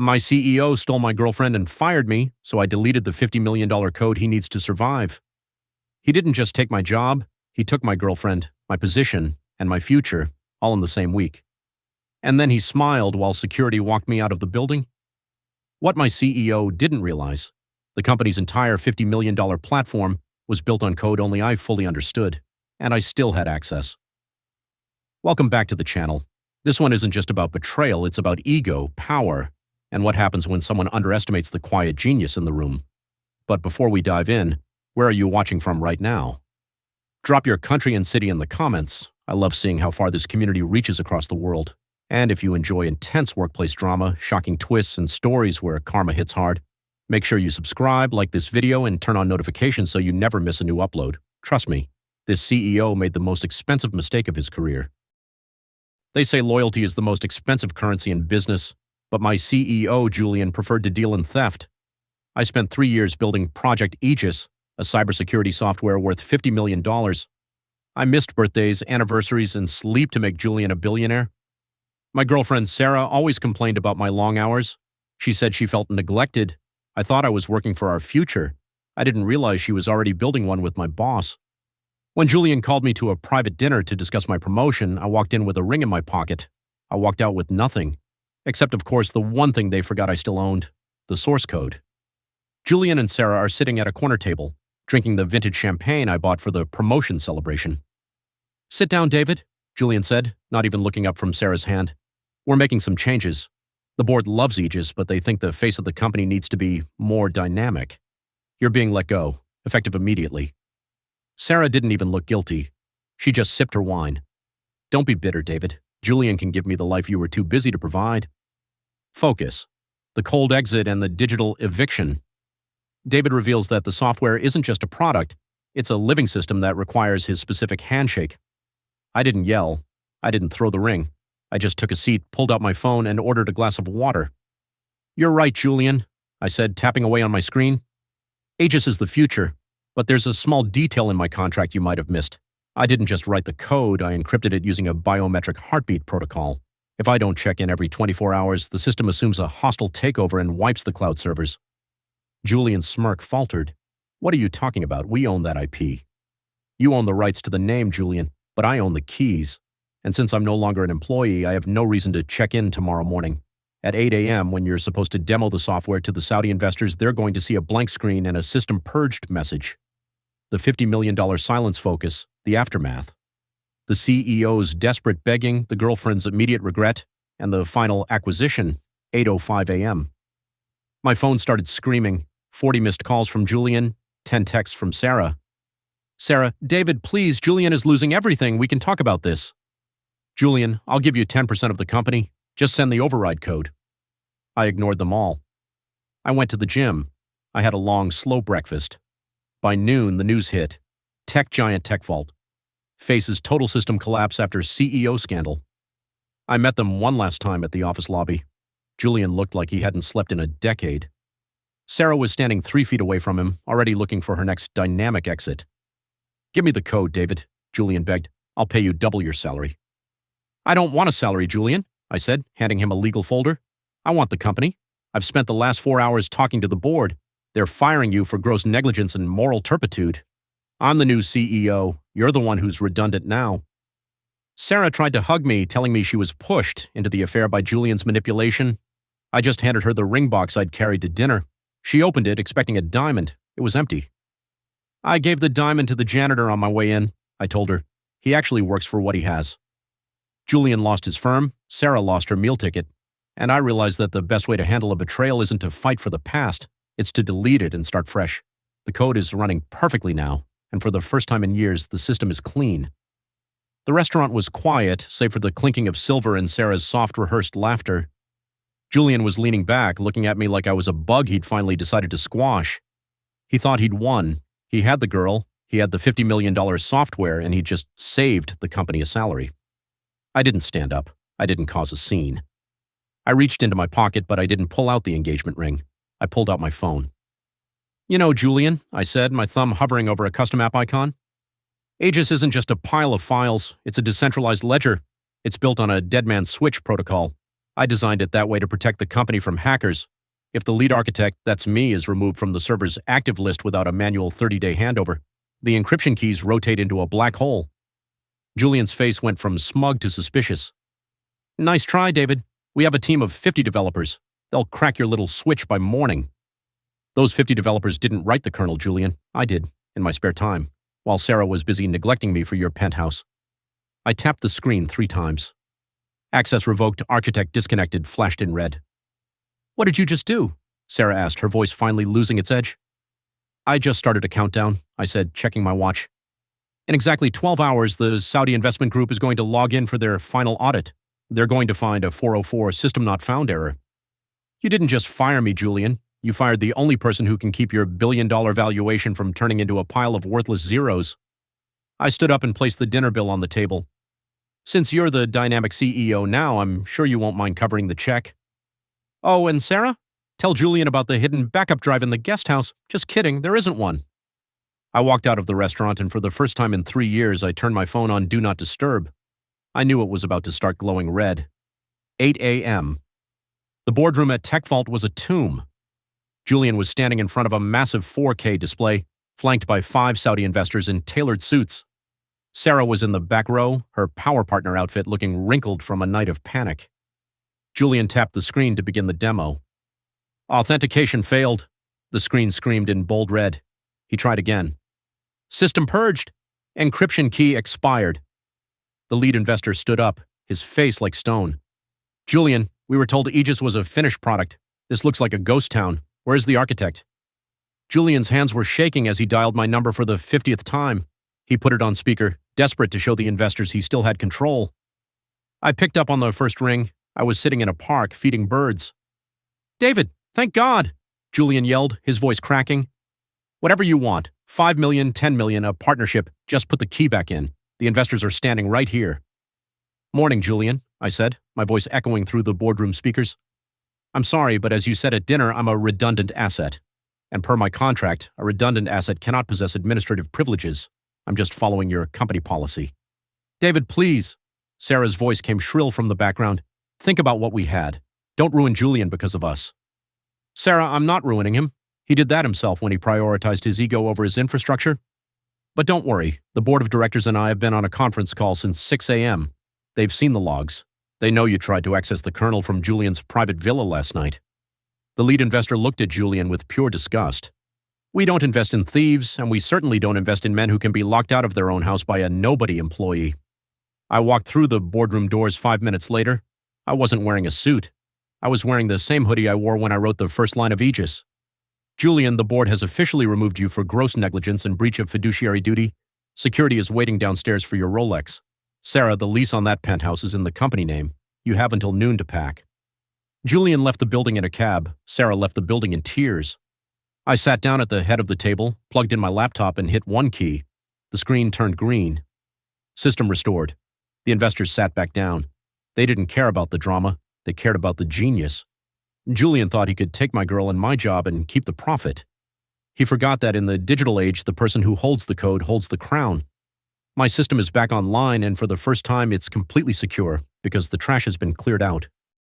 My CEO stole my girlfriend and fired me, so I deleted the $50 million code he needs to survive. He didn't just take my job, he took my girlfriend, my position, and my future, all in the same week. And then he smiled while security walked me out of the building. What my CEO didn't realize, the company's entire $50 million platform was built on code only I fully understood, and I still had access. Welcome back to the channel. This one isn't just about betrayal, it's about ego, power, and what happens when someone underestimates the quiet genius in the room. But before we dive in, where are you watching from right now? Drop your country and city in the comments. I love seeing how far this community reaches across the world. And if you enjoy intense workplace drama, shocking twists, and stories where karma hits hard, make sure you subscribe, like this video, and turn on notifications so you never miss a new upload. Trust me, this CEO made the most expensive mistake of his career. They say loyalty is the most expensive currency in business, but my CEO, Julian, preferred to deal in theft. I spent 3 years building Project Aegis, a cybersecurity software worth $50 million. I missed birthdays, anniversaries, and sleep to make Julian a billionaire. My girlfriend, Sarah, always complained about my long hours. She said she felt neglected. I thought I was working for our future. I didn't realize she was already building one with my boss. When Julian called me to a private dinner to discuss my promotion, I walked in with a ring in my pocket. I walked out with nothing. Except, of course, the one thing they forgot I still owned, the source code. Julian and Sarah are sitting at a corner table, drinking the vintage champagne I bought for the promotion celebration. "Sit down, David," Julian said, not even looking up from Sarah's hand. "We're making some changes. The board loves Aegis, but they think the face of the company needs to be more dynamic. You're being let go, effective immediately." Sarah didn't even look guilty. She just sipped her wine. "Don't be bitter, David. Julian can give me the life you were too busy to provide." Focus. The cold exit and the digital eviction. David reveals that the software isn't just a product, it's a living system that requires his specific handshake. I didn't yell. I didn't throw the ring. I just took a seat, pulled out my phone, and ordered a glass of water. "You're right, Julian," I said, tapping away on my screen. "Aegis is the future, but there's a small detail in my contract you might have missed. I didn't just write the code, I encrypted it using a biometric heartbeat protocol. If I don't check in every 24 hours, the system assumes a hostile takeover and wipes the cloud servers." Julian's smirk faltered. "What are you talking about? We own that IP." "You own the rights to the name, Julian, but I own the keys. And since I'm no longer an employee, I have no reason to check in tomorrow morning. At 8 a.m., when you're supposed to demo the software to the Saudi investors, they're going to see a blank screen and a system purged message. The $50 million silence focus, the aftermath. The CEO's desperate begging, the girlfriend's immediate regret, and the final acquisition, 8:05 a.m. My phone started screaming, 40 missed calls from Julian, 10 texts from Sarah. "Sarah, David, please, Julian is losing everything. We can talk about this." "Julian, I'll give you 10% of the company. Just send the override code." I ignored them all. I went to the gym. I had a long, slow breakfast. By noon, the news hit. Tech giant TechVault faces total system collapse after CEO scandal. I met them one last time at the office lobby. Julian looked like he hadn't slept in a decade. Sarah was standing 3 feet away from him, already looking for her next dynamic exit. "Give me the code, David," Julian begged. "I'll pay you double your salary." "I don't want a salary, Julian," I said, handing him a legal folder. "I want the company. I've spent the last 4 hours talking to the board. They're firing you for gross negligence and moral turpitude. I'm the new CEO. You're the one who's redundant now." Sarah tried to hug me, telling me she was pushed into the affair by Julian's manipulation. I just handed her the ring box I'd carried to dinner. She opened it, expecting a diamond. It was empty. "I gave the diamond to the janitor on my way in," I told her. "He actually works for what he has." Julian lost his firm, Sarah lost her meal ticket, and I realized that the best way to handle a betrayal isn't to fight for the past, it's to delete it and start fresh. The code is running perfectly now, and for the first time in years, the system is clean. The restaurant was quiet, save for the clinking of silver and Sarah's soft, rehearsed laughter. Julian was leaning back, looking at me like I was a bug he'd finally decided to squash. He thought he'd won. He had the girl, he had the $50 million software, and he'd just saved the company a salary. I didn't stand up. I didn't cause a scene. I reached into my pocket, but I didn't pull out the engagement ring. I pulled out my phone. "You know, Julian," I said, my thumb hovering over a custom app icon. "Aegis isn't just a pile of files. It's a decentralized ledger. It's built on a dead man switch protocol. I designed it that way to protect the company from hackers. If the lead architect, that's me, is removed from the server's active list without a manual 30-day handover, the encryption keys rotate into a black hole. Julian's face went from smug to suspicious. Nice try, David. We have a team of 50 developers. They'll crack your little switch by morning. Those 50 developers didn't write the kernel, Julian. I did, in my spare time, while Sarah was busy neglecting me for your penthouse. I tapped the screen 3 times. Access revoked, architect disconnected, flashed in red. What did you just do? Sarah asked, her voice finally losing its edge. I just started a countdown, I said, checking my watch. In exactly 12 hours, the Saudi investment group is going to log in for their final audit. They're going to find a 404 system not found error. You didn't just fire me, Julian. You fired the only person who can keep your billion-dollar valuation from turning into a pile of worthless zeros. I stood up and placed the dinner bill on the table. Since you're the dynamic CEO now, I'm sure you won't mind covering the check. Oh, and Sarah? Tell Julian about the hidden backup drive in the guest house. Just kidding, there isn't one. I walked out of the restaurant, and for the first time in 3 years, I turned my phone on Do Not Disturb. I knew it was about to start glowing red. 8 a.m. The boardroom at Tech Vault was a tomb. Julian was standing in front of a massive 4K display, flanked by 5 Saudi investors in tailored suits. Sarah was in the back row, her power partner outfit looking wrinkled from a night of panic. Julian tapped the screen to begin the demo. Authentication failed. The screen screamed in bold red. He tried again. System purged. Encryption key expired. The lead investor stood up, his face like stone. Julian, we were told Aegis was a finished product. This looks like a ghost town. Where's the architect? Julian's hands were shaking as he dialed my number for the 50th time. He put it on speaker, desperate to show the investors he still had control. I picked up on the first ring. I was sitting in a park, feeding birds. David, thank God, Julian yelled, his voice cracking. Whatever you want, 5 million, 10 million, a partnership, just put the key back in. The investors are standing right here. Morning, Julian, I said, my voice echoing through the boardroom speakers. I'm sorry, but as you said at dinner, I'm a redundant asset. And per my contract, a redundant asset cannot possess administrative privileges. I'm just following your company policy. David, please. Sarah's voice came shrill from the background. Think about what we had. Don't ruin Julian because of us. Sarah, I'm not ruining him. He did that himself when he prioritized his ego over his infrastructure. But don't worry, the board of directors and I have been on a conference call since 6 a.m. They've seen the logs. They know you tried to access the kernel from Julian's private villa last night. The lead investor looked at Julian with pure disgust. We don't invest in thieves, and we certainly don't invest in men who can be locked out of their own house by a nobody employee. I walked through the boardroom doors 5 minutes later. I wasn't wearing a suit. I was wearing the same hoodie I wore when I wrote the first line of Aegis. Julian, the board has officially removed you for gross negligence and breach of fiduciary duty. Security is waiting downstairs for your Rolex. Sarah, the lease on that penthouse is in the company name. You have until noon to pack. Julian left the building in a cab. Sarah left the building in tears. I sat down at the head of the table, plugged in my laptop, and hit one key. The screen turned green. System restored. The investors sat back down. They didn't care about the drama. They cared about the genius. Julian thought he could take my girl and my job and keep the profit. He forgot that in the digital age, the person who holds the code holds the crown. My system is back online, and for the first time, it's completely secure because the trash has been cleared out.